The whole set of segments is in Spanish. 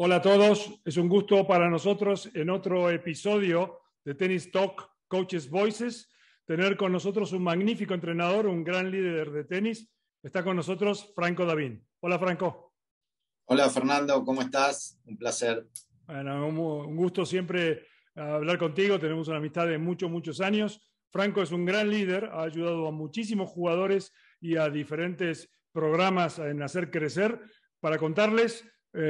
Hola a todos, es un gusto para nosotros en otro episodio de Tennis Talk Coaches Voices tener con nosotros un magnífico entrenador, un gran líder de tenis. Está con nosotros Franco Davín. Hola Franco. Hola Fernando, ¿cómo estás? Un placer. Bueno, un gusto siempre hablar contigo, tenemos una amistad de muchos años. Franco es un gran líder, ha ayudado a muchísimos jugadores y a diferentes programas en hacer crecer. Para contarles,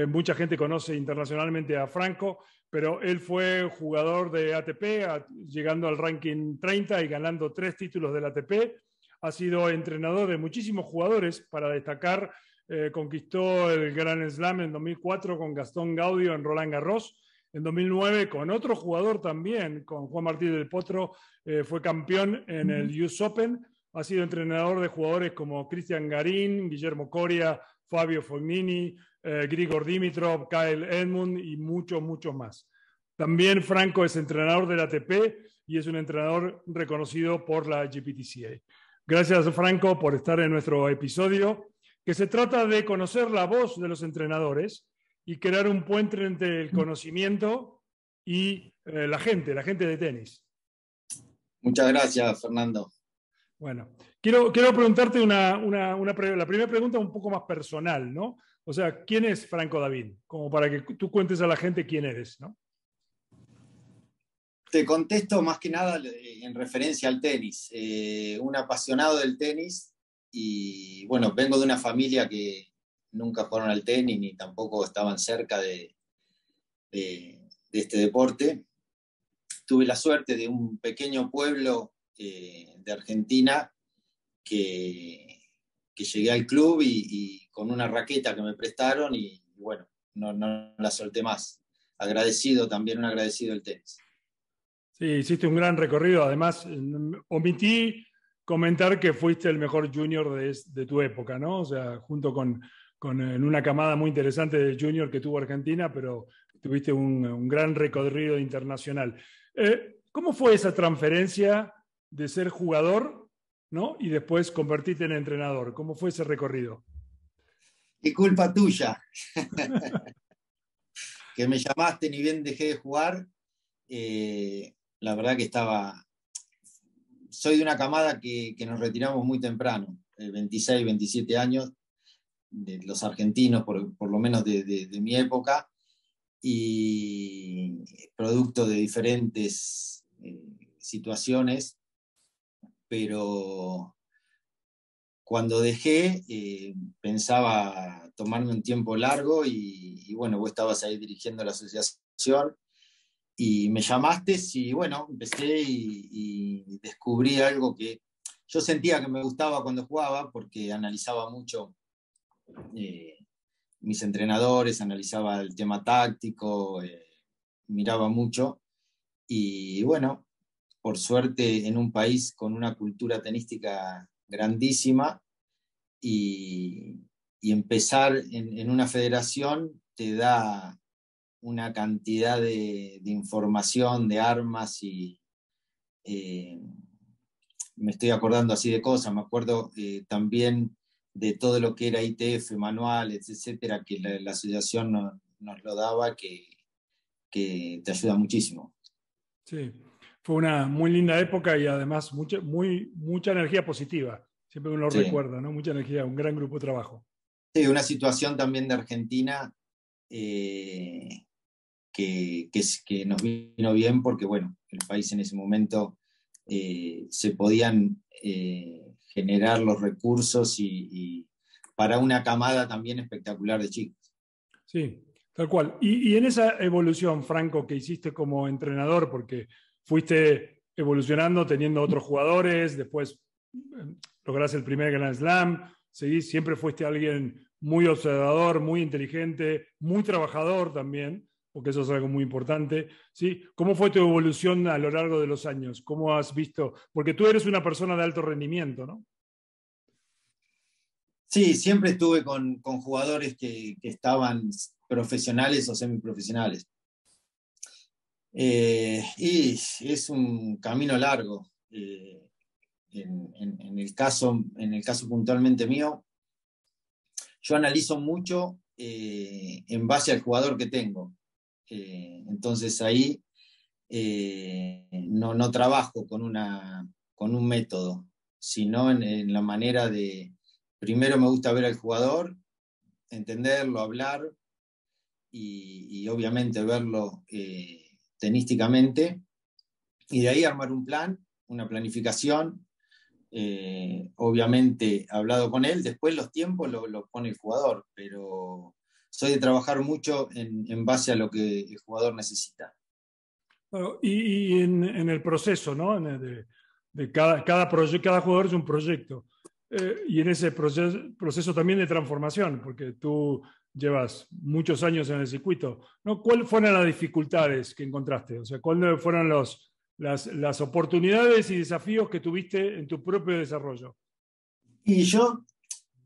mucha gente conoce internacionalmente a Franco, pero él fue jugador de ATP, llegando al ranking 30 y ganando 3 títulos del ATP. Ha sido entrenador de muchísimos jugadores. Para destacar, conquistó el Grand Slam en 2004 con Gastón Gaudio en Roland Garros. En 2009 con otro jugador también, con Juan Martín del Potro, fue campeón en el US Open. Ha sido entrenador de jugadores como Cristian Garín, Guillermo Coria, Fabio Fognini, Grigor Dimitrov, Kyle Edmund y muchos más. También Franco es entrenador del ATP y es un entrenador reconocido por la GPTCA. Gracias Franco por estar en nuestro episodio, que se trata de conocer la voz de los entrenadores y crear un puente entre el conocimiento y la gente de tenis. Muchas gracias, Fernando. Bueno, quiero preguntarte la primera pregunta un poco más personal, ¿no? O sea, ¿quién es Franco Davín? Como para que tú cuentes a la gente quién eres, ¿no? Te contesto más que nada en referencia al tenis. Un apasionado del tenis y, bueno, vengo de una familia que nunca jugaron al tenis ni tampoco estaban cerca de este deporte. Tuve la suerte de un pequeño pueblo de Argentina que llegué al club y con una raqueta que me prestaron y bueno, no la solté más. Un agradecido del tenis. Sí, hiciste un gran recorrido. Además, omití comentar que fuiste el mejor junior de tu época, ¿no? O sea, junto en una camada muy interesante de junior que tuvo Argentina, pero tuviste un gran recorrido internacional. ¿Cómo fue esa transferencia de ser jugador, ¿no? Y después convertirte en entrenador? ¿Cómo fue ese recorrido? Y culpa tuya, que me llamaste ni bien dejé de jugar. La verdad que soy de una camada que nos retiramos muy temprano, 26, 27 años, de los argentinos, por lo menos de mi época, y producto de diferentes situaciones, pero cuando dejé pensaba tomarme un tiempo largo y bueno, vos estabas ahí dirigiendo la asociación y me llamaste y bueno, empecé y descubrí algo que yo sentía que me gustaba cuando jugaba porque analizaba mucho mis entrenadores, analizaba el tema táctico, miraba mucho y bueno, por suerte en un país con una cultura tenística grandísima y empezar en una federación te da una cantidad de información, de armas y me estoy acordando así de cosas, me acuerdo también de todo lo que era ITF, manuales, etcétera, que la asociación nos lo daba, que te ayuda muchísimo. Sí, fue una muy linda época y además mucha energía positiva. Siempre uno lo recuerda, ¿no? Mucha energía, un gran grupo de trabajo. Sí, una situación también de Argentina que nos vino bien porque, bueno, el país en ese momento se podían generar los recursos y para una camada también espectacular de chicos. Sí, tal cual. Y en esa evolución, Franco, que hiciste como entrenador, porque fuiste evolucionando teniendo otros jugadores, después lograste el primer Grand Slam, siempre fuiste alguien muy observador, muy inteligente, muy trabajador también, porque eso es algo muy importante, ¿sí? ¿Cómo fue tu evolución a lo largo de los años? ¿Cómo has visto? Porque tú eres una persona de alto rendimiento, ¿no? Sí, siempre estuve con jugadores que estaban profesionales o semiprofesionales. Y es un camino largo. En el caso puntualmente mío, yo analizo mucho en base al jugador que tengo. Entonces ahí no trabajo con un método, sino en la manera de, primero me gusta ver al jugador, entenderlo, hablar y obviamente verlo tenísticamente, y de ahí armar un plan, una planificación, obviamente hablado con él, después los tiempos lo pone el jugador, pero soy de trabajar mucho en base a lo que el jugador necesita. Bueno, y en el proceso, ¿no? De cada jugador es un proyecto. Y en ese proceso también de transformación, porque tú llevas muchos años en el circuito, ¿no? ¿Cuáles fueron las dificultades que encontraste? O sea, ¿cuáles fueron las oportunidades y desafíos que tuviste en tu propio desarrollo? Y yo,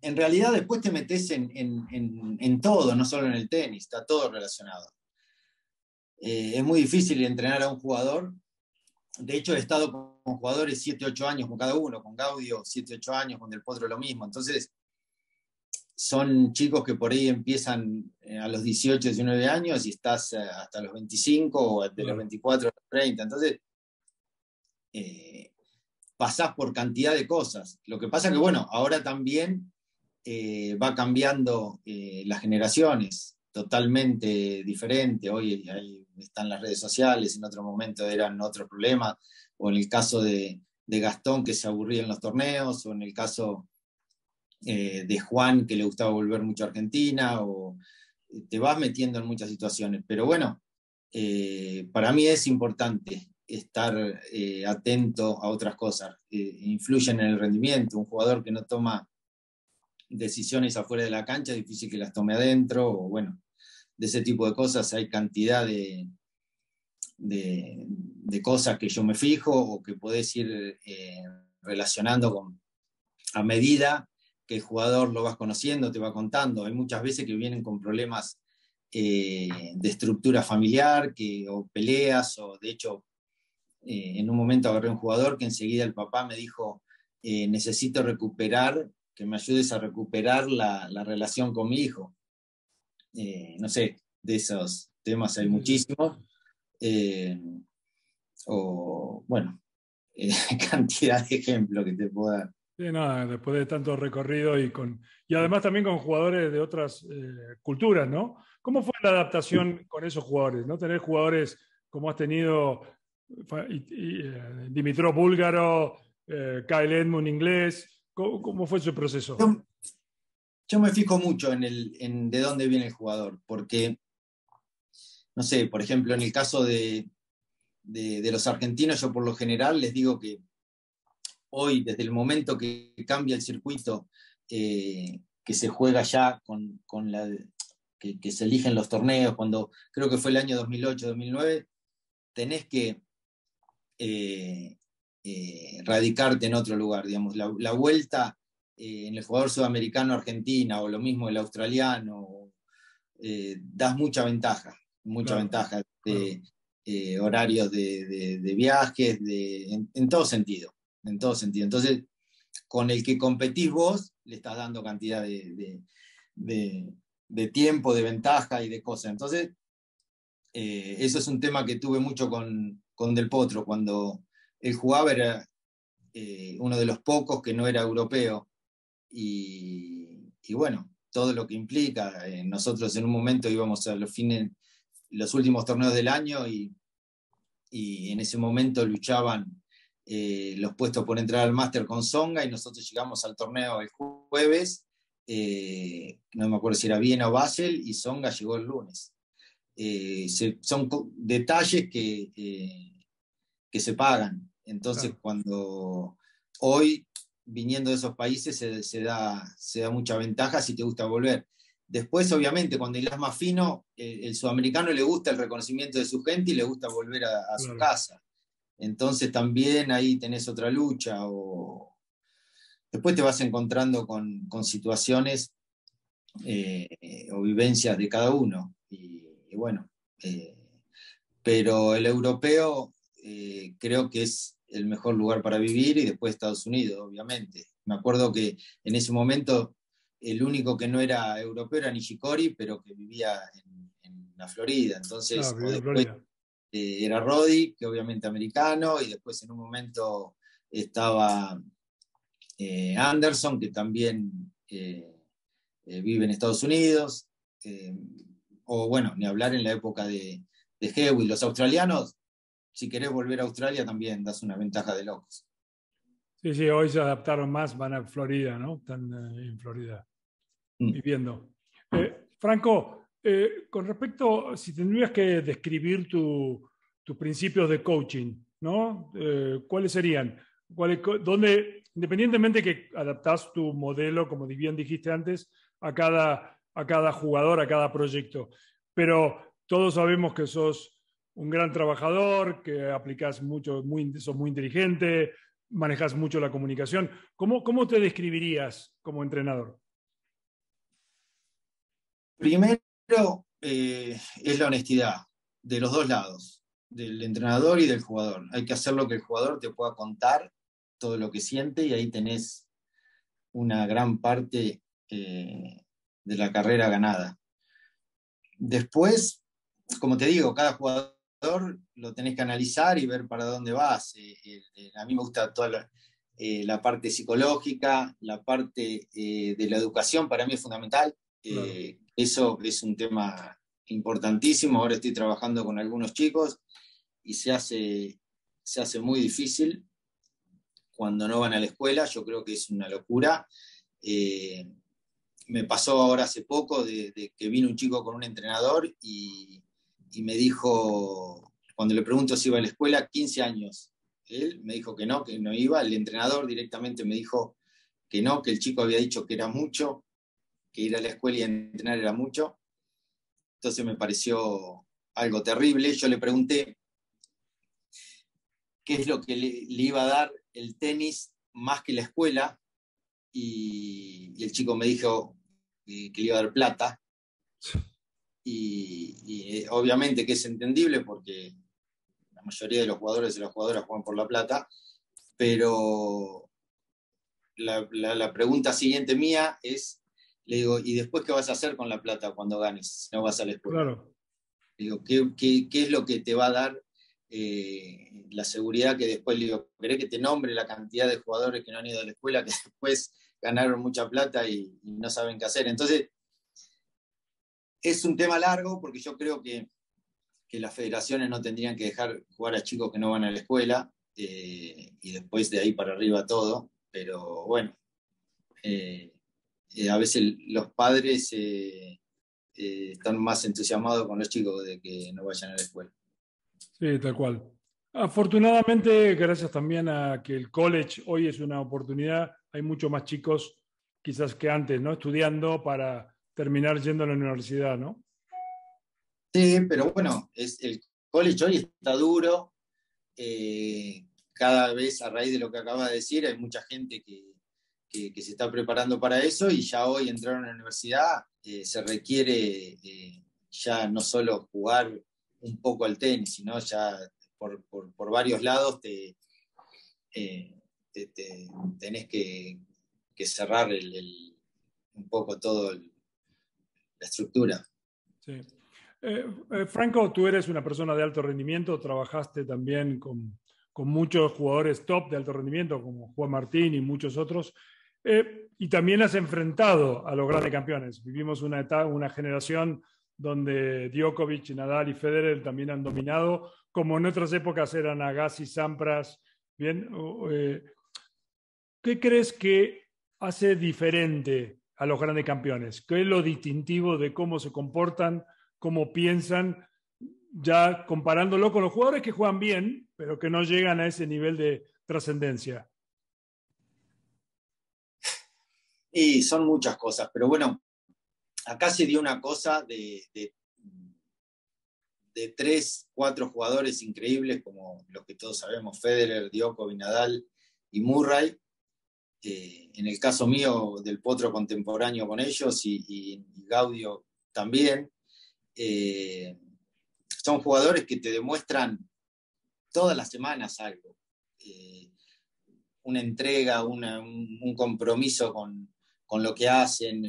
en realidad, después te metes en todo, no solo en el tenis, está todo relacionado. Es muy difícil entrenar a un jugador. De hecho, he estado con jugadores 7, 8 años con cada uno, con Gaudio 7, 8 años, con Del Potro lo mismo. Entonces, son chicos que por ahí empiezan a los 18, 19 años y estás hasta los 25 o de los 24 a los 30. Entonces, pasás por cantidad de cosas. Lo que pasa que, bueno, ahora también va cambiando las generaciones, totalmente diferente. Hoy ahí están las redes sociales, en otro momento eran otros problemas, o en el caso de Gastón, que se aburría en los torneos, o en el caso de Juan, que le gustaba volver mucho a Argentina, o te vas metiendo en muchas situaciones. Pero bueno, para mí es importante estar atento a otras cosas. Influyen en el rendimiento. Un jugador que no toma decisiones afuera de la cancha, es difícil que las tome adentro, o bueno, de ese tipo de cosas hay cantidad de cosas que yo me fijo o que podés ir relacionando a medida que el jugador lo vas conociendo, te va contando. Hay muchas veces que vienen con problemas de estructura familiar o peleas, o de hecho en un momento agarré un jugador que enseguida el papá me dijo, necesito recuperar, que me ayudes a recuperar la relación con mi hijo. No sé, de esos temas hay muchísimos. O bueno, cantidad de ejemplos que te puedo dar. Sí, nada, después de tanto recorrido y además también con jugadores de otras culturas, ¿no? ¿Cómo fue la adaptación con esos jugadores? ¿No? Tener jugadores como has tenido Dimitrov búlgaro, Kyle Edmund inglés, ¿cómo fue su proceso? Yo me fijo mucho en de dónde viene el jugador, porque, no sé, por ejemplo, en el caso de los argentinos, yo por lo general les digo que hoy, desde el momento que cambia el circuito, que se juega ya que se eligen los torneos, cuando creo que fue el año 2008-2009, tenés que radicarte en otro lugar, digamos, la vuelta en el jugador sudamericano Argentina, o lo mismo el australiano, das mucha ventaja Claro, de claro. horarios de viajes, en todo sentido, en todo sentido. Entonces, con el que competís vos, le estás dando cantidad de tiempo, de ventaja y de cosas. Entonces, eso es un tema que tuve mucho con Del Potro. Cuando él jugaba era uno de los pocos que no era europeo. Y bueno, todo lo que implica. Nosotros en un momento íbamos a los últimos torneos del año y en ese momento luchaban los puestos por entrar al máster con Tsonga, y nosotros llegamos al torneo el jueves, no me acuerdo si era Viena o Basel, y Tsonga llegó el lunes. Son detalles que se pagan. Entonces, Claro. cuando hoy, viniendo de esos países, se da mucha ventaja si te gusta volver. Después, obviamente, cuando hilás más fino, el sudamericano le gusta el reconocimiento de su gente y le gusta volver a su Claro. casa. Entonces también ahí tenés otra lucha. Después te vas encontrando con situaciones o vivencias de cada uno. Y bueno, pero el europeo creo que es el mejor lugar para vivir, y después Estados Unidos, obviamente. Me acuerdo que en ese momento el único que no era europeo era Nishikori, pero que vivía en la Florida. Entonces, Vive en después Florida. era Roddy, que obviamente americano, y después en un momento estaba Anderson, que también vive en Estados Unidos, o bueno, ni hablar en la época de Hewitt. Los australianos, si querés volver a Australia, también das una ventaja de locos. Sí, sí, hoy se adaptaron más, van a Florida, ¿no? Están en Florida viviendo. Franco, con respecto, si tendrías que describir tus principios de coaching, ¿no? ¿Cuáles serían? ¿Dónde, independientemente que adaptás tu modelo, como bien dijiste antes, a cada jugador, a cada proyecto, pero todos sabemos que sos un gran trabajador, que aplicás mucho, sos muy inteligente, manejas mucho la comunicación. ¿Cómo te describirías como entrenador? Primero, es la honestidad de los dos lados, del entrenador y del jugador. Hay que hacer lo que el jugador te pueda contar, todo lo que siente, y ahí tenés una gran parte de la carrera ganada. Después, como te digo, cada jugador lo tenés que analizar y ver para dónde vas. A mí me gusta toda la parte psicológica, la parte de la educación, para mí es fundamental. Claro. Eso es un tema importantísimo. Ahora estoy trabajando con algunos chicos y se hace muy difícil cuando no van a la escuela. Yo creo que es una locura. Me pasó ahora hace poco de que vino un chico con un entrenador y me dijo, cuando le pregunto si iba a la escuela, 15 años. Él me dijo que no iba. El entrenador directamente me dijo que no, que el chico había dicho que era mucho, que ir a la escuela y entrenar era mucho. Entonces me pareció algo terrible. Yo le pregunté qué es lo que le iba a dar el tenis más que la escuela, y el chico me dijo que le iba a dar plata. Y obviamente que es entendible porque la mayoría de los jugadores y las jugadoras juegan por la plata, pero la pregunta siguiente mía es, le digo, ¿y después qué vas a hacer con la plata cuando ganes, si no vas a la escuela? Claro. Digo, ¿qué es lo que te va a dar la seguridad que después, le digo, querés que te nombre la cantidad de jugadores que no han ido a la escuela, que después ganaron mucha plata y no saben qué hacer? Entonces, es un tema largo porque yo creo que las federaciones no tendrían que dejar jugar a chicos que no van a la escuela, y después de ahí para arriba todo, pero bueno, a veces los padres están más entusiasmados con los chicos de que no vayan a la escuela. Sí, tal cual. Afortunadamente, gracias también a que el college hoy es una oportunidad, hay mucho más chicos quizás que antes, ¿no? Estudiando para terminar yendo a la universidad, ¿no? Sí, pero bueno, el college hoy está duro. Cada vez, a raíz de lo que acaba de decir, hay mucha gente que se está preparando para eso, y ya hoy entrar a una universidad se requiere ya no solo jugar un poco al tenis, sino ya por varios lados tenés que cerrar un poco todo la estructura. Sí. Franco, tú eres una persona de alto rendimiento, trabajaste también con muchos jugadores top de alto rendimiento, como Juan Martín y muchos otros, y también has enfrentado a los grandes campeones. Vivimos una generación donde Djokovic, Nadal y Federer también han dominado, como en otras épocas eran Agassi, Sampras. Bien, ¿qué crees que hace diferente a los grandes campeones? ¿Qué es lo distintivo de cómo se comportan, cómo piensan, ya comparándolo con los jugadores que juegan bien, pero que no llegan a ese nivel de trascendencia? Y son muchas cosas, pero bueno, acá se dio una cosa de 3, 4 jugadores increíbles, como los que todos sabemos: Federer, Djokovic, Nadal y Murray. En el caso mío, del Potro contemporáneo con ellos, y Gaudio también. Son jugadores que te demuestran todas las semanas algo. Una entrega, un compromiso con lo que hacen,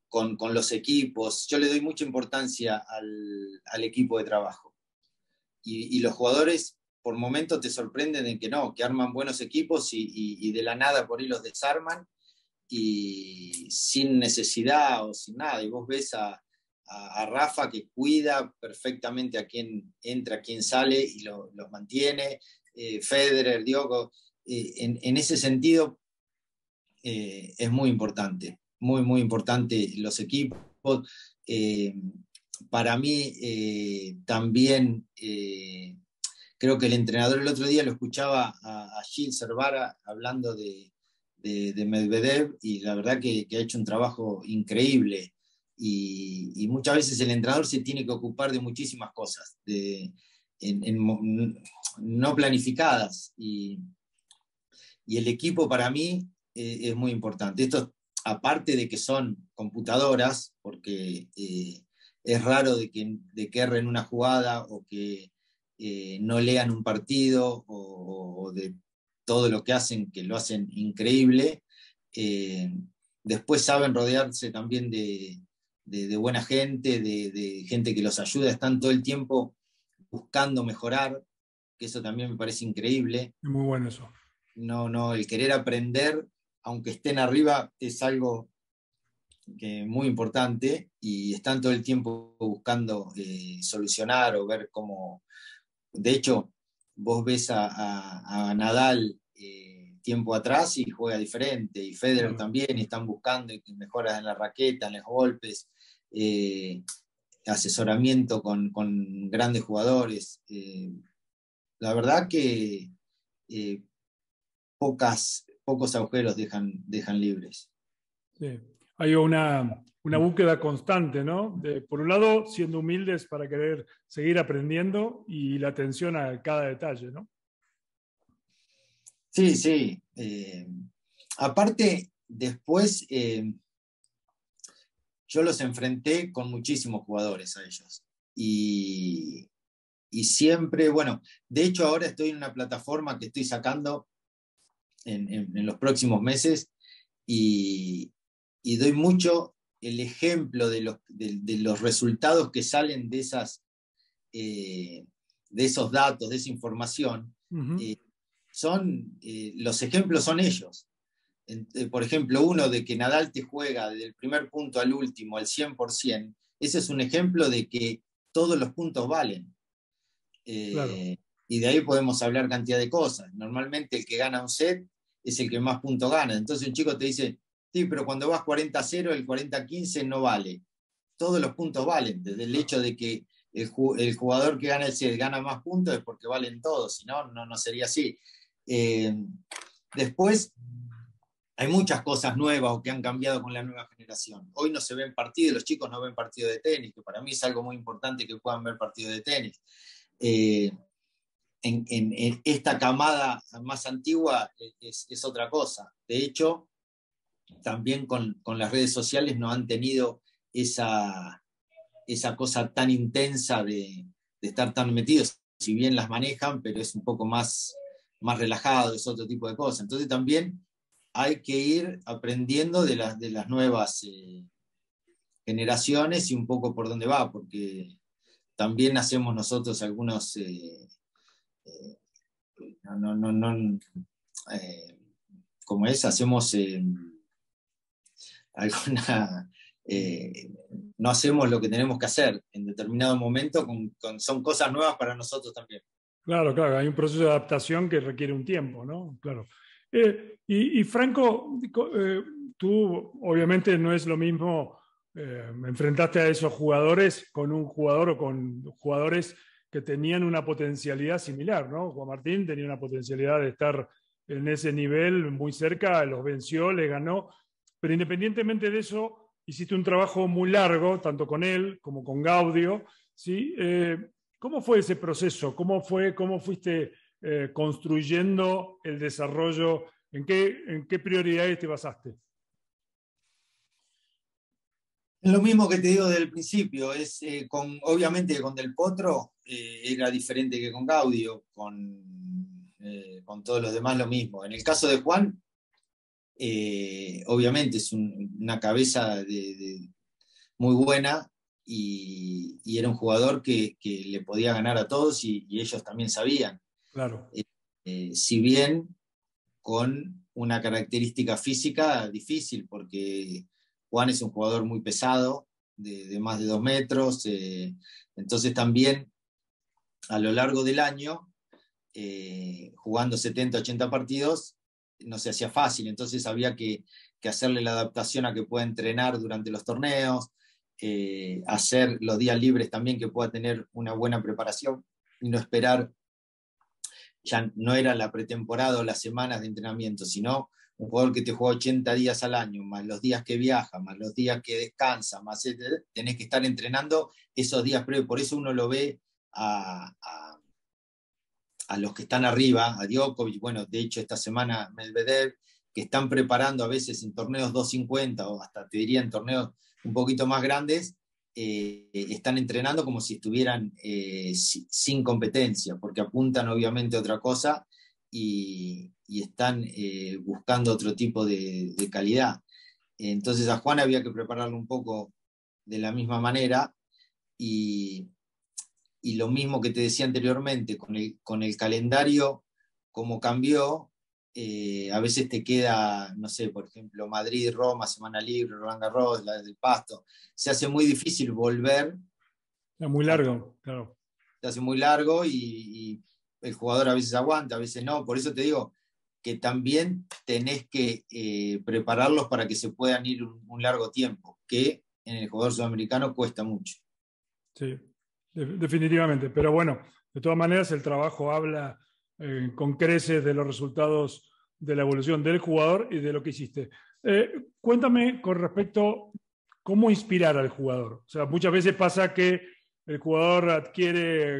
con los equipos. Yo le doy mucha importancia al equipo de trabajo. Y los jugadores por momentos te sorprenden en que no, que arman buenos equipos y de la nada por ahí los desarman y sin necesidad o sin nada. Y vos ves a Rafa que cuida perfectamente a quien entra, a quien sale y los mantiene. Federer, Djokovic, en ese sentido es muy importante, muy, muy importante los equipos. Para mí también creo que el entrenador el otro día lo escuchaba a Gilles Servara hablando de Medvedev y la verdad que ha hecho un trabajo increíble y muchas veces el entrenador se tiene que ocupar de muchísimas cosas no planificadas y el equipo para mí es muy importante. Esto aparte de que son computadoras, porque es raro de que erren una jugada o que no lean un partido o de todo lo que hacen, que lo hacen increíble. Después saben rodearse también de buena gente, de gente que los ayuda, están todo el tiempo buscando mejorar, que eso también me parece increíble. Muy bueno eso. No, el querer aprender, aunque estén arriba, es algo muy importante y están todo el tiempo buscando solucionar o ver cómo. De hecho, vos ves a Nadal tiempo atrás y juega diferente, y Federer también, y están buscando mejoras en la raqueta, en los golpes, asesoramiento con grandes jugadores. La verdad que pocos agujeros dejan libres. Sí. Hay una búsqueda constante, ¿no? Por un lado, siendo humildes para querer seguir aprendiendo y la atención a cada detalle, ¿no? Sí, sí. Aparte, después yo los enfrenté con muchísimos jugadores a ellos. Y siempre, bueno, de hecho ahora estoy en una plataforma que estoy sacando en los próximos meses y doy mucho el ejemplo de los resultados que salen de esos datos, de esa información. Los ejemplos son ellos. Por ejemplo, uno de que Nadal te juega del primer punto al último al 100%, ese es un ejemplo de que todos los puntos valen. Claro. Y de ahí podemos hablar cantidad de cosas. Normalmente el que gana un set es el que más puntos gana. Entonces un chico te dice, sí, pero cuando vas 40-0, el 40-15 no vale. Todos los puntos valen, desde el hecho de que el jugador que gana el set gana más puntos es porque valen todos, si no, no sería así. Después, hay muchas cosas nuevas o que han cambiado con la nueva generación. Hoy no se ven partidos, los chicos no ven partidos de tenis, que para mí es algo muy importante que puedan ver partidos de tenis. En esta camada más antigua es otra cosa. De hecho, también con las redes sociales no han tenido esa cosa tan intensa de estar tan metidos. Si bien las manejan, pero es un poco más relajado, es otro tipo de cosas. Entonces también hay que ir aprendiendo de las nuevas generaciones y un poco por dónde va, porque también hacemos nosotros algunos, como es, hacemos alguna, no hacemos lo que tenemos que hacer en determinado momento, son cosas nuevas para nosotros también. Claro, claro, hay un proceso de adaptación que requiere un tiempo, ¿no? Claro. Y Franco, tú obviamente no es lo mismo, enfrentaste a esos jugadores con un jugador o con jugadores que tenían una potencialidad similar, ¿no? Juan Martín tenía una potencialidad de estar en ese nivel muy cerca, los venció, les ganó, pero independientemente de eso, hiciste un trabajo muy largo, tanto con él como con Gaudio, ¿sí? ¿Cómo fue ese proceso? ¿Cómo fuiste construyendo el desarrollo? ¿En qué prioridades te basaste? Lo mismo que te digo desde el principio, obviamente con Del Potro era diferente que con Gaudio, con todos los demás lo mismo. En el caso de Juan, Obviamente es una cabeza muy buena y era un jugador que le podía ganar a todos y ellos también sabían. Claro. Si bien con una característica física difícil, porque Juan es un jugador muy pesado, de más de 2 metros, entonces también a lo largo del año, jugando 70, 80 partidos, no se hacía fácil, entonces había que hacerle la adaptación a que pueda entrenar durante los torneos, hacer los días libres también que pueda tener una buena preparación y no esperar, ya no era la pretemporada o las semanas de entrenamiento, sino un jugador que te juega 80 días al año, más los días que viaja, más los días que descansa, más tenés que estar entrenando esos días previos, por eso uno lo ve a los que están arriba, a Djokovic, bueno, de hecho esta semana Medvedev, que están preparando a veces en torneos 250 o hasta te diría en torneos un poquito más grandes, están entrenando como si estuvieran sin competencia, porque apuntan obviamente a otra cosa y están buscando otro tipo de calidad. Entonces a Juan había que prepararlo un poco de la misma manera y lo mismo que te decía anteriormente, con el calendario como cambió, a veces te queda, no sé, por ejemplo, Madrid, Roma, Semana Libre, Roland Garros, la del Pasto. Se hace muy difícil volver. Es muy largo, claro. Se hace muy largo y el jugador a veces aguanta, a veces no. Por eso te digo que también tenés que prepararlos para que se puedan ir un largo tiempo, que en el jugador sudamericano cuesta mucho. Sí, definitivamente. Pero bueno, de todas maneras el trabajo habla con creces de los resultados de la evolución del jugador y de lo que hiciste. Cuéntame con respecto a cómo inspirar al jugador. O sea, muchas veces pasa que el jugador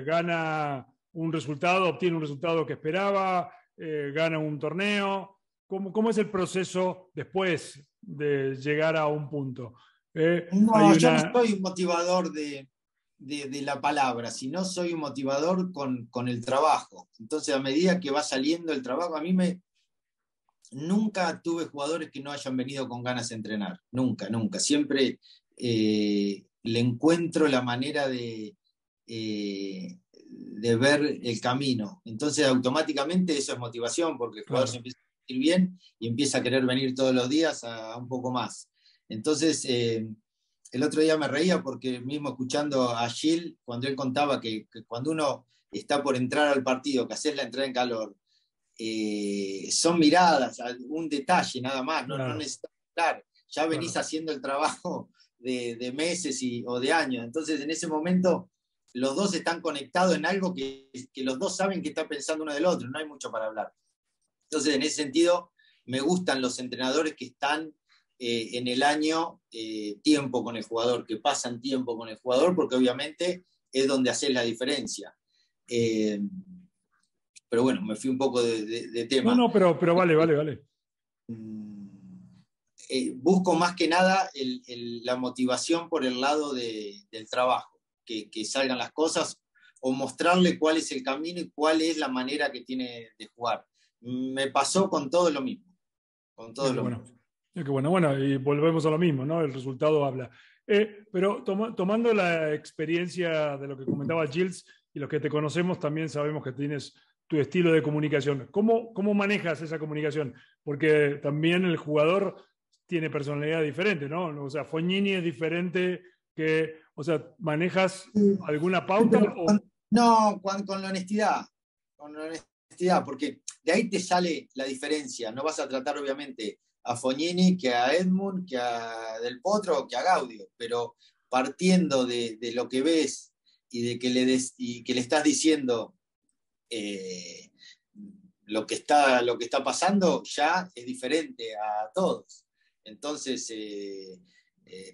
gana un resultado, obtiene un resultado que esperaba, gana un torneo. ¿Cómo es el proceso después de llegar a un punto? No, yo no soy un motivador de la palabra, sino soy un motivador con el trabajo. Entonces, a medida que va saliendo el trabajo, nunca tuve jugadores que no hayan venido con ganas de entrenar, nunca, nunca. Siempre le encuentro la manera de ver el camino. Entonces, automáticamente eso es motivación, porque el jugador se empieza a sentir bien y empieza a querer venir todos los días a un poco más. Entonces, el otro día me reía porque mismo escuchando a Gil, cuando él contaba que cuando uno está por entrar al partido, que haces la entrada en calor, son miradas, un detalle nada más, no necesitas hablar, ya venís haciendo el trabajo de meses o de años. Entonces, en ese momento, los dos están conectados en algo que los dos saben que está pensando uno del otro, no hay mucho para hablar. Entonces, en ese sentido, me gustan los entrenadores que están en el año tiempo con el jugador, que pasan tiempo con el jugador, porque obviamente es donde haces la diferencia. Pero bueno, me fui un poco de tema. No, pero vale. Busco más que nada la motivación por el lado del trabajo, que salgan las cosas o mostrarle cuál es el camino y cuál es la manera que tiene de jugar. Me pasó con todo lo mismo. Con todo lo mismo. Qué bueno, y volvemos a lo mismo, ¿no? El resultado habla. Pero tomando la experiencia de lo que comentaba Gilles y los que te conocemos, también sabemos que tienes tu estilo de comunicación. ¿Cómo manejas esa comunicación? Porque también el jugador tiene personalidad diferente, ¿no? O sea, Fognini es diferente que, o sea, ¿manejas alguna pauta? No, con la honestidad. Con la honestidad, porque de ahí te sale la diferencia. No vas a tratar, obviamente, a Fognini, que a Edmund, que a Del Potro, que a Gaudio, pero partiendo de lo que ves y de que le estás diciendo lo que está pasando, ya es diferente a todos. Entonces,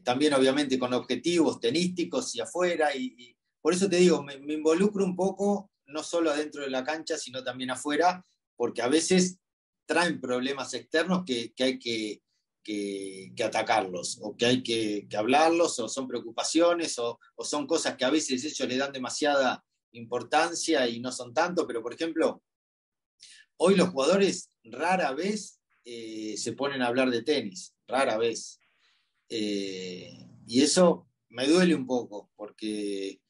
también obviamente con objetivos tenísticos y afuera, y por eso te digo, me involucro un poco, no solo adentro de la cancha, sino también afuera, porque a veces traen problemas externos que hay que atacarlos, o que hay que hablarlos, o son preocupaciones, o son cosas que a veces ellos le dan demasiada importancia y no son tanto, pero por ejemplo, hoy los jugadores rara vez se ponen a hablar de tenis, rara vez. Y eso me duele un poco, porque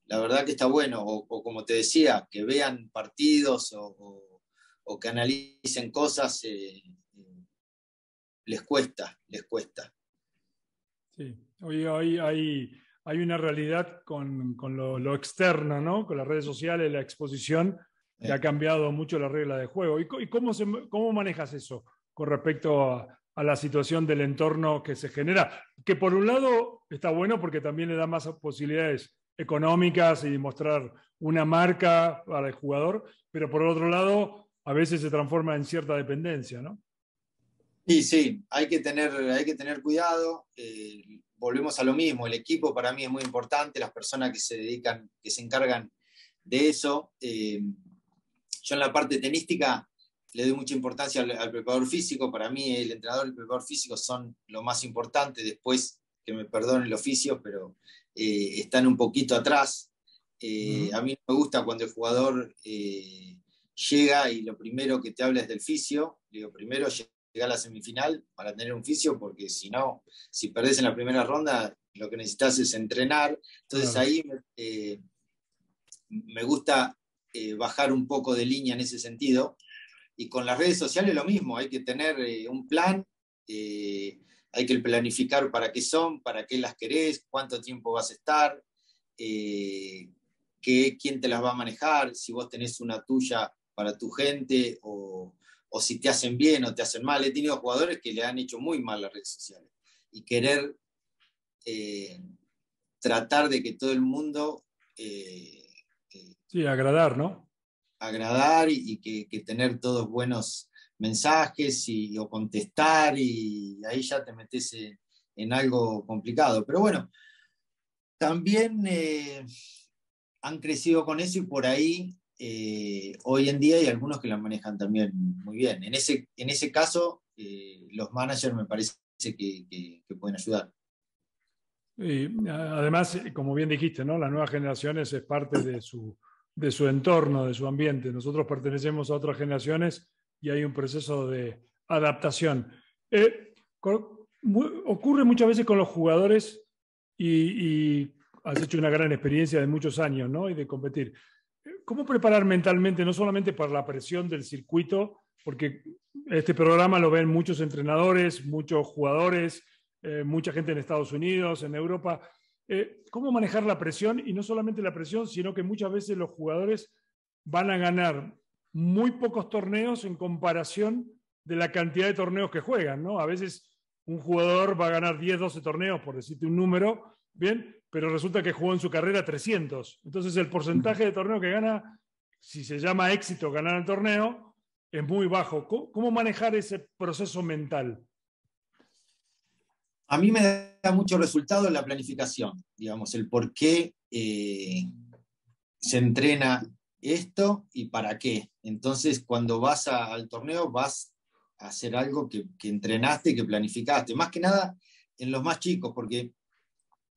la verdad que está bueno, o como te decía, que vean partidos o que analicen cosas, les cuesta, les cuesta. Sí, hoy hay una realidad con lo externo, ¿no? Con las redes sociales, la exposición, que ha cambiado mucho la regla de juego. ¿Y cómo manejas eso con respecto a la situación del entorno que se genera? Que por un lado está bueno porque también le da más posibilidades económicas y mostrar una marca para el jugador, pero por otro lado a veces se transforma en cierta dependencia, ¿no? Y sí, hay que tener cuidado. Volvemos a lo mismo, el equipo para mí es muy importante, las personas que se dedican, que se encargan de eso. Yo en la parte tenística le doy mucha importancia al preparador físico. Para mí el entrenador y el preparador físico son lo más importante. Después, que me perdonen los oficios, pero están un poquito atrás. A mí no me gusta cuando el jugador llega y lo primero que te habla es del fisio. Digo, primero llega a la semifinal para tener un fisio, porque si no, si perdés en la primera ronda, lo que necesitas es entrenar. Entonces ahí me gusta bajar un poco de línea en ese sentido. Y con las redes sociales lo mismo, hay que tener un plan, hay que planificar para qué son, para qué las querés, cuánto tiempo vas a estar, quién te las va a manejar, si vos tenés una tuya para tu gente, o si te hacen bien o te hacen mal. He tenido jugadores que le han hecho muy mal las redes sociales, y querer tratar de que todo el mundo... sí, agradar, ¿no? Agradar, y que tener todos buenos mensajes o contestar, y ahí ya te metes en algo complicado. Pero bueno, también han crecido con eso, y por ahí hoy en día hay algunos que la manejan también muy bien. En ese caso, los managers me parece que pueden ayudar. Y además, como bien dijiste, ¿no? Las nuevas generaciones es parte de su entorno, de su ambiente. Nosotros pertenecemos a otras generaciones y hay un proceso de adaptación. Ocurre muchas veces con los jugadores y has hecho una gran experiencia de muchos años, ¿no? Y de competir. ¿Cómo preparar mentalmente, no solamente para la presión del circuito, porque este programa lo ven muchos entrenadores, muchos jugadores, mucha gente en Estados Unidos, en Europa? ¿Cómo manejar la presión? Y no solamente la presión, sino que muchas veces los jugadores van a ganar muy pocos torneos en comparación de la cantidad de torneos que juegan, ¿no? A veces un jugador va a ganar 10, 12 torneos, por decirte un número, bien, pero resulta que jugó en su carrera 300. Entonces el porcentaje de torneo que gana, si se llama éxito ganar el torneo, es muy bajo. ¿Cómo manejar ese proceso mental? A mí me da mucho resultado en la planificación, digamos, el por qué se entrena esto y para qué. Entonces, cuando vas al torneo, vas a hacer algo que entrenaste, que planificaste. Más que nada en los más chicos, porque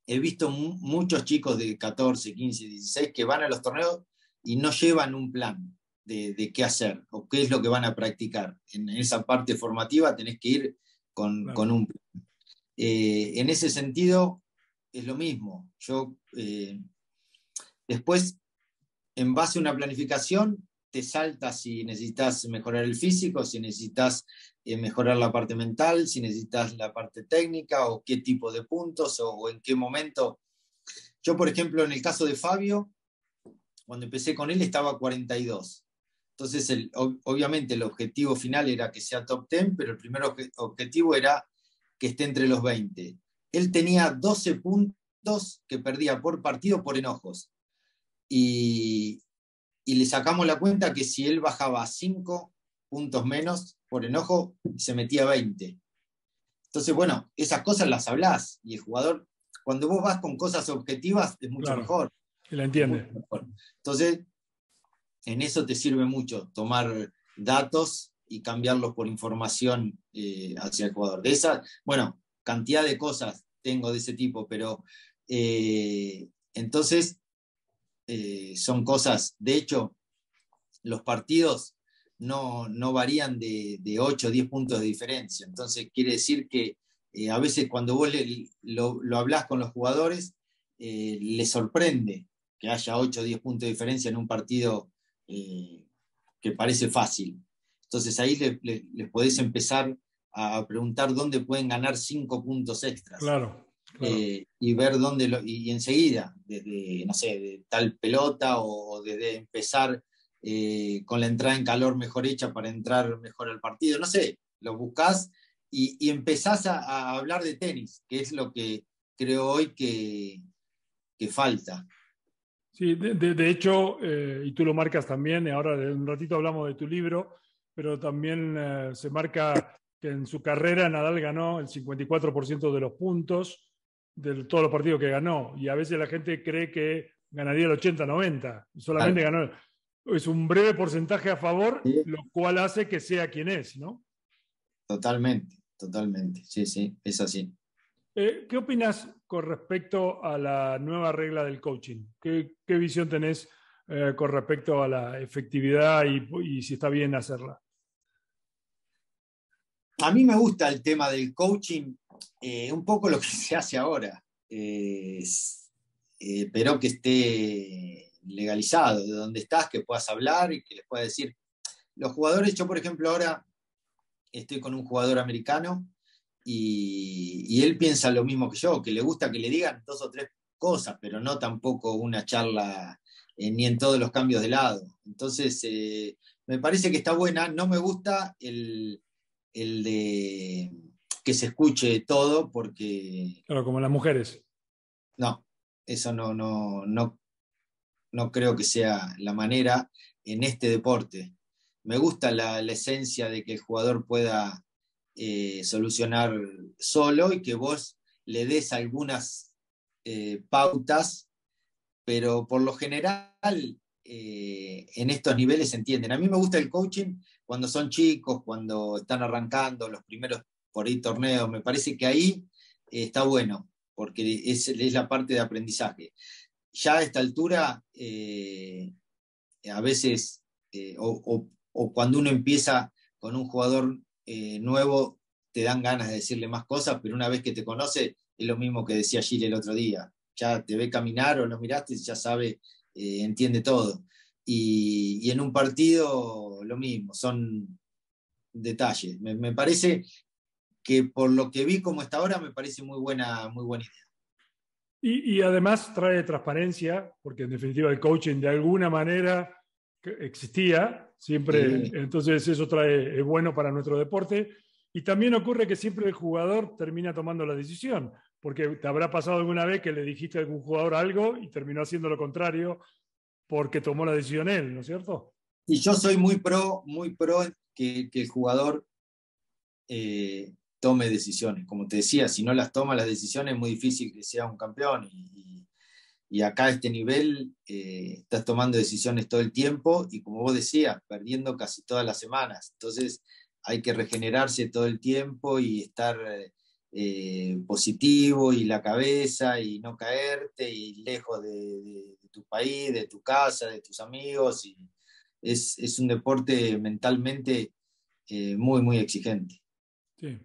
he visto muchos chicos de 14, 15, 16 que van a los torneos y no llevan un plan de qué hacer o qué es lo que van a practicar. En esa parte formativa tenés que ir con un plan. En ese sentido, es lo mismo. Yo, después, en base a una planificación, te salta si necesitas mejorar el físico, si necesitas mejorar la parte mental, si necesitas la parte técnica, o qué tipo de puntos, o en qué momento. Yo, por ejemplo, en el caso de Fabio, cuando empecé con él estaba a 42. Entonces, obviamente el objetivo final era que sea top 10, pero el primer objetivo era que esté entre los 20. Él tenía 12 puntos que perdía por partido por enojos. Y le sacamos la cuenta que si él bajaba 5 puntos menos por enojo, se metía 20. Entonces, bueno, esas cosas las hablás, y el jugador, cuando vos vas con cosas objetivas, es mucho mejor. Y la entiende. Entonces, en eso te sirve mucho tomar datos y cambiarlos por información hacia el jugador. De esa, bueno, cantidad de cosas tengo de ese tipo, pero entonces son cosas. De hecho, los partidos no varían de 8 o 10 puntos de diferencia. Entonces quiere decir que a veces cuando vos lo hablás con los jugadores, les sorprende que haya 8 o 10 puntos de diferencia en un partido que parece fácil. Entonces ahí les podés empezar a preguntar dónde pueden ganar 5 puntos extras. Claro. Y ver dónde, y enseguida, desde, no sé, de tal pelota o desde empezar con la entrada en calor mejor hecha para entrar mejor al partido, no sé, lo buscás y empezás a hablar de tenis, que es lo que creo hoy que falta. Sí, de hecho, y tú lo marcas también, y ahora de un ratito hablamos de tu libro, pero también se marca que en su carrera Nadal ganó el 54% de los puntos de todos los partidos que ganó, y a veces la gente cree que ganaría el 80-90, solamente ganó, es un breve porcentaje a favor, Sí. lo cual hace que sea quien es, ¿no? Totalmente, sí, es así. ¿Qué opinas con respecto a la nueva regla del coaching? ¿Qué visión tenés con respecto a la efectividad y si está bien hacerla? A mí me gusta el tema del coaching, un poco lo que se hace ahora, pero que esté legalizado, de donde estás, que puedas hablar y que les puedas decir. Los jugadores, yo por ejemplo ahora estoy con un jugador americano y él piensa lo mismo que yo, que le gusta que le digan 2 o 3 cosas, pero no tampoco una charla ni en todos los cambios de lado. Entonces, me parece que está buena, no me gusta el de que se escuche todo, porque Claro, como las mujeres. no, eso no creo que sea la manera en este deporte. Me gusta la esencia de que el jugador pueda solucionar solo y que vos le des algunas pautas, pero por lo general en estos niveles se entienden. A mí me gusta el coaching cuando son chicos, cuando están arrancando los primeros por ahí torneos, me parece que ahí está bueno, porque es la parte de aprendizaje. Ya a esta altura, a veces, o cuando uno empieza con un jugador nuevo, te dan ganas de decirle más cosas, pero una vez que te conoce, es lo mismo que decía Gilles el otro día. Ya te ve caminar o lo miraste, ya sabe, entiende todo. Y en un partido, lo mismo, son detalles. Me parece que por lo que vi como está ahora, me parece muy buena idea. Y además trae transparencia, porque en definitiva el coaching de alguna manera existía siempre, Sí. entonces eso es bueno para nuestro deporte. Y también ocurre que siempre el jugador termina tomando la decisión, porque te habrá pasado alguna vez que le dijiste a algún jugador algo y terminó haciendo lo contrario porque tomó la decisión él, ¿no es cierto? Y yo soy muy pro que el jugador tome decisiones. Como te decía, si no las toma las decisiones es muy difícil que sea un campeón. Y acá a este nivel estás tomando decisiones todo el tiempo y como vos decías, perdiendo casi todas las semanas. Entonces hay que regenerarse todo el tiempo y estar positivo y la cabeza y no caerte y lejos de tu país, de tu casa, de tus amigos. Y es un deporte mentalmente muy exigente. Sí.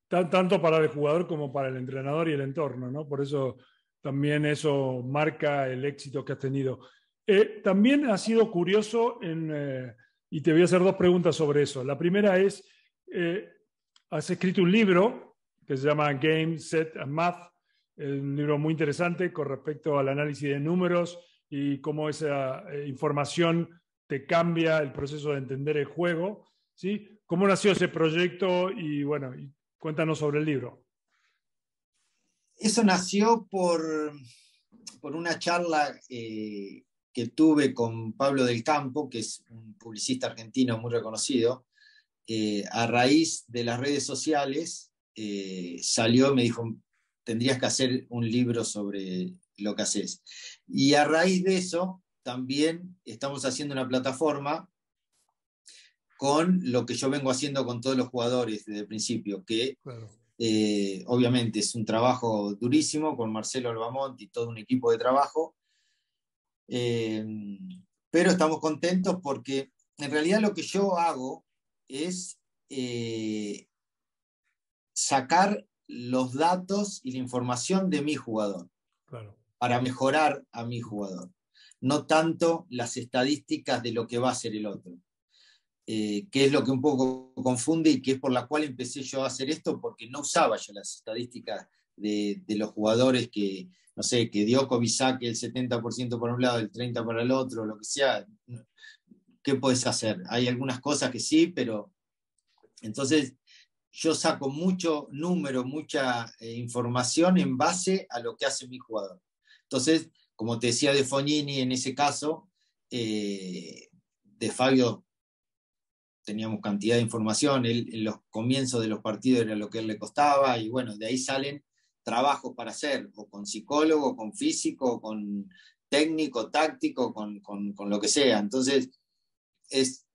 Tanto para el jugador como para el entrenador y el entorno, ¿no? Por eso también eso marca el éxito que has tenido. También ha sido curioso y te voy a hacer dos preguntas sobre eso. La primera es, has escrito un libro que se llama Game, Set and Math, un libro muy interesante con respecto al análisis de números y cómo esa información te cambia el proceso de entender el juego, ¿sí? ¿Cómo nació ese proyecto? Y bueno, cuéntanos sobre el libro. Eso nació por una charla que tuve con Pablo del Campo, que es un publicista argentino muy reconocido. A raíz de las redes sociales, salió y me dijo, tendrías que hacer un libro sobre lo que haces. Y a raíz de eso, también estamos haciendo una plataforma con lo que yo vengo haciendo con todos los jugadores desde el principio, que Claro. obviamente es un trabajo durísimo con Marcelo Albamont y todo un equipo de trabajo, pero estamos contentos porque en realidad lo que yo hago es sacar los datos y la información de mi jugador, Claro. para mejorar a mi jugador, no tanto las estadísticas de lo que va a hacer el otro. Que es lo que un poco confunde y que es por la cual empecé yo a hacer esto, porque no usaba yo las estadísticas de los jugadores que, no sé, que Djokovic saque el 70% por un lado, el 30% para el otro, lo que sea. ¿Qué puedes hacer? Hay algunas cosas que sí, pero entonces yo saco mucho número, mucha información en base a lo que hace mi jugador. Entonces, como te decía de Fognini en ese caso, de Fabio teníamos cantidad de información, él, en los comienzos de los partidos era lo que a él le costaba, y bueno, de ahí salen trabajos para hacer, o con psicólogo, con físico, con técnico, táctico, con lo que sea. Entonces, es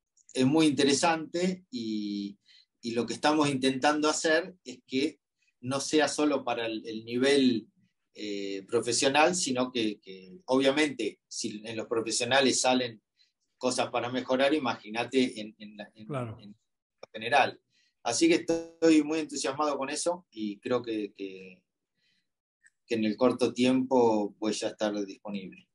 muy interesante y lo que estamos intentando hacer es que no sea solo para el nivel profesional, sino que obviamente si en los profesionales salen cosas para mejorar, imagínate Claro. en general. Así que estoy muy entusiasmado con eso y creo que en el corto tiempo pues ya estar disponible.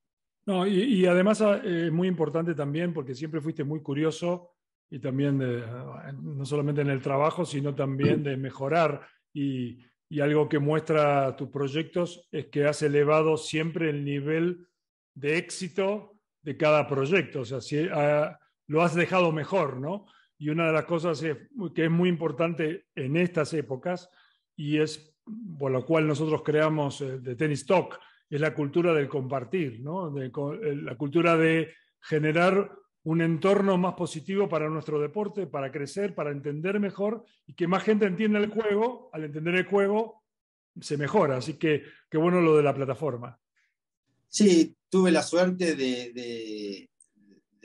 No, y además es muy importante también porque siempre fuiste muy curioso y también no solamente en el trabajo, sino también de mejorar. Y algo que muestra tus proyectos es que has elevado siempre el nivel de éxito de cada proyecto. O sea, lo has dejado mejor, ¿no? Y una de las cosas que es muy importante en estas épocas, y es por lo cual nosotros creamos The Tennis Talk, es la cultura del compartir, ¿no? La cultura de generar un entorno más positivo para nuestro deporte, para crecer, para entender mejor y que más gente entienda el juego. Al entender el juego, se mejora. Así que qué bueno lo de la plataforma. Sí, tuve la suerte de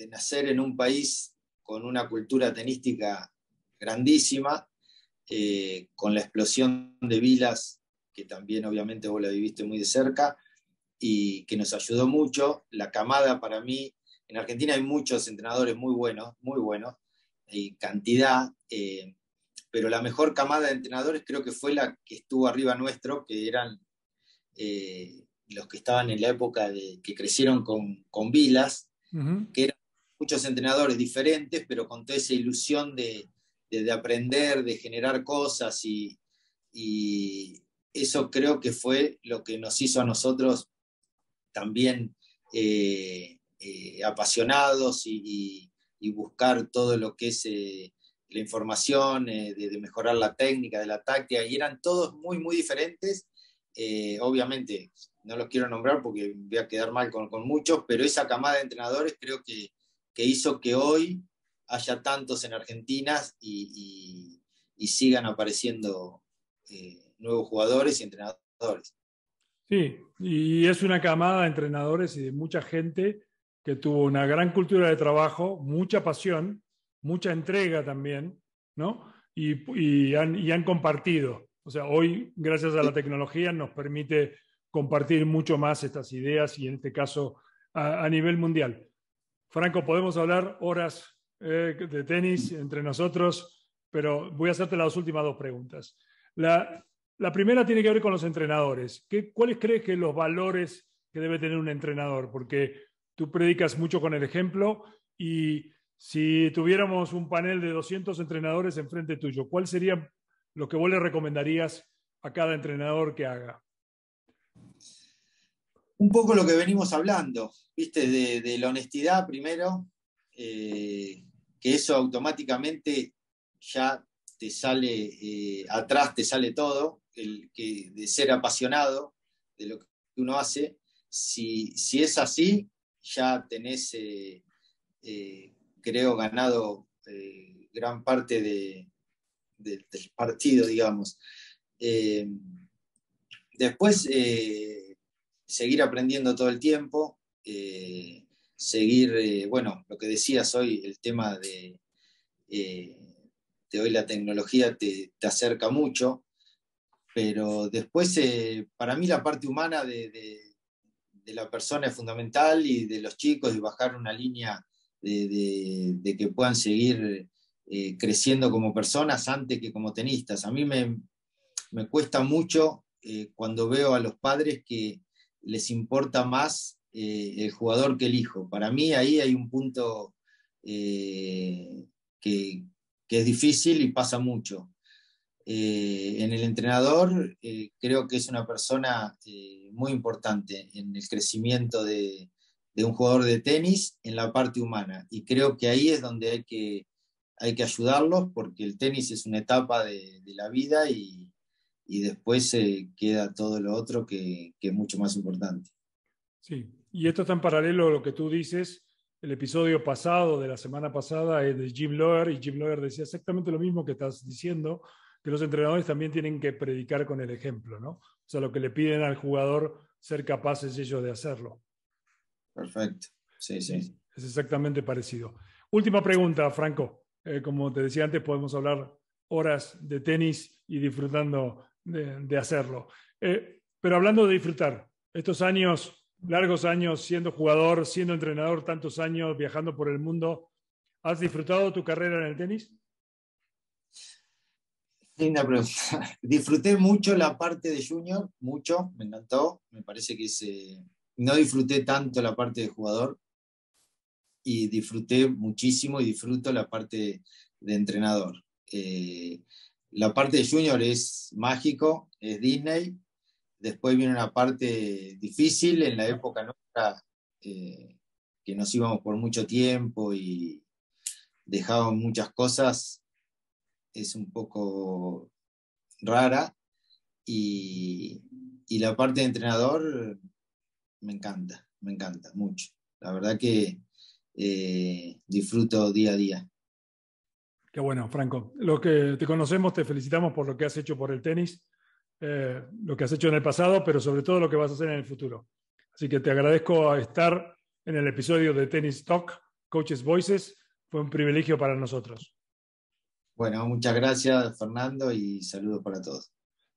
nacer en un país con una cultura tenística grandísima, con la explosión de Vilas, que también obviamente vos la viviste muy de cerca, y que nos ayudó mucho. La camada para mí, en Argentina hay muchos entrenadores muy buenos, y cantidad, pero la mejor camada de entrenadores creo que fue la que estuvo arriba nuestro, que eran los que estaban en la época que crecieron con Vilas, que eran muchos entrenadores diferentes, pero con toda esa ilusión de aprender, de generar cosas, y eso creo que fue lo que nos hizo a nosotros también apasionados y buscar todo lo que es la información, de mejorar la técnica, de la táctica, y eran todos muy diferentes. Obviamente, no los quiero nombrar porque voy a quedar mal con muchos, pero esa camada de entrenadores creo que hizo que hoy haya tantos en Argentina y sigan apareciendo nuevos jugadores y entrenadores. Sí, y es una camada de entrenadores y de mucha gente que tuvo una gran cultura de trabajo, mucha pasión, mucha entrega también, ¿no? Y han compartido. O sea, hoy, gracias a la tecnología, nos permite compartir mucho más estas ideas y en este caso a nivel mundial. Franco, podemos hablar horas de tenis entre nosotros, pero voy a hacerte las últimas dos preguntas. La primera tiene que ver con los entrenadores. ¿Cuáles crees que los valores que debe tener un entrenador? Porque tú predicas mucho con el ejemplo y si tuviéramos un panel de 200 entrenadores enfrente tuyo, ¿cuál sería lo que vos le recomendarías a cada entrenador que haga? Un poco lo que venimos hablando, ¿viste? De la honestidad primero, que eso automáticamente ya te sale, atrás te sale todo, de ser apasionado de lo que uno hace. Si es así, ya tenés, creo, ganado gran parte del partido, digamos. Después, seguir aprendiendo todo el tiempo, seguir, bueno, lo que decías hoy, el tema de hoy la tecnología te acerca mucho, pero después, para mí la parte humana de la persona es fundamental y de los chicos, de bajar una línea de que puedan seguir creciendo como personas antes que como tenistas. A mí me cuesta mucho cuando veo a los padres que les importa más el jugador que el hijo. Para mí ahí hay un punto que es difícil y pasa mucho. En el entrenador creo que es una persona muy importante en el crecimiento de un jugador de tenis en la parte humana, y creo que ahí es donde hay que ayudarlos, porque el tenis es una etapa de la vida y después queda todo lo otro que es mucho más importante. Sí, y esto está en paralelo a lo que tú dices. El episodio pasado, de la semana pasada, es de Jim Loehr, y Jim Loehr decía exactamente lo mismo que estás diciendo, que los entrenadores también tienen que predicar con el ejemplo, ¿no? O sea, lo que le piden al jugador, ser capaces ellos de hacerlo. Perfecto, sí, sí. Es exactamente parecido. Última pregunta, Franco. Como te decía antes, podemos hablar horas de tenis y disfrutando de hacerlo. Pero hablando de disfrutar, estos años, largos años siendo jugador, siendo entrenador, tantos años viajando por el mundo, ¿has disfrutado tu carrera en el tenis? Linda pregunta. Disfruté mucho la parte de junior, mucho, me encantó. Me parece que no disfruté tanto la parte de jugador, y disfruté muchísimo y disfruto la parte de entrenador. La parte de junior es mágico, es Disney. Después viene una parte difícil en la época nuestra, que nos íbamos por mucho tiempo y dejábamos muchas cosas. Es un poco rara, y la parte de entrenador me encanta mucho. La verdad que disfruto día a día. Qué bueno, Franco. Los que te conocemos te felicitamos por lo que has hecho por el tenis, lo que has hecho en el pasado, pero sobre todo lo que vas a hacer en el futuro. Así que te agradezco a estar en el episodio de Tennis Talk, Coaches Voices. Fue un privilegio para nosotros. Bueno, muchas gracias, Fernando, y saludos para todos.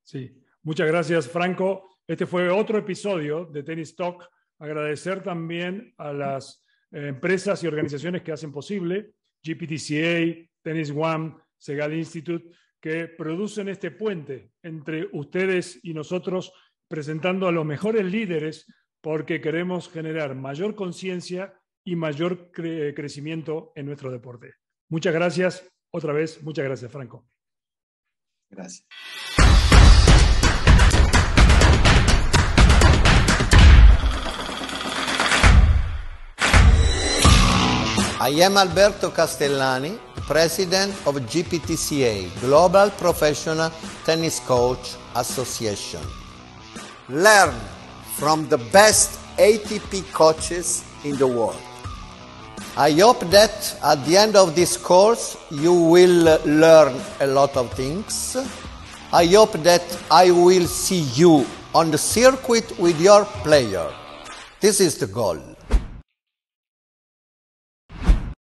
Sí, muchas gracias, Franco. Este fue otro episodio de Tennis Talk. Agradecer también a las empresas y organizaciones que hacen posible, GPTCA, Tennis One, Segal Institute, que producen este puente entre ustedes y nosotros, presentando a los mejores líderes, porque queremos generar mayor conciencia y mayor crecimiento en nuestro deporte. Muchas gracias. Otra vez, muchas gracias, Franco. Gracias. I am Alberto Castellani, President of GPTCA, Global Professional Tennis Coach Association. Learn from the best ATP coaches in the world. I hope that at the end of this course you will learn a lot of things. I hope that I will see you on the circuit with your player. This is the goal.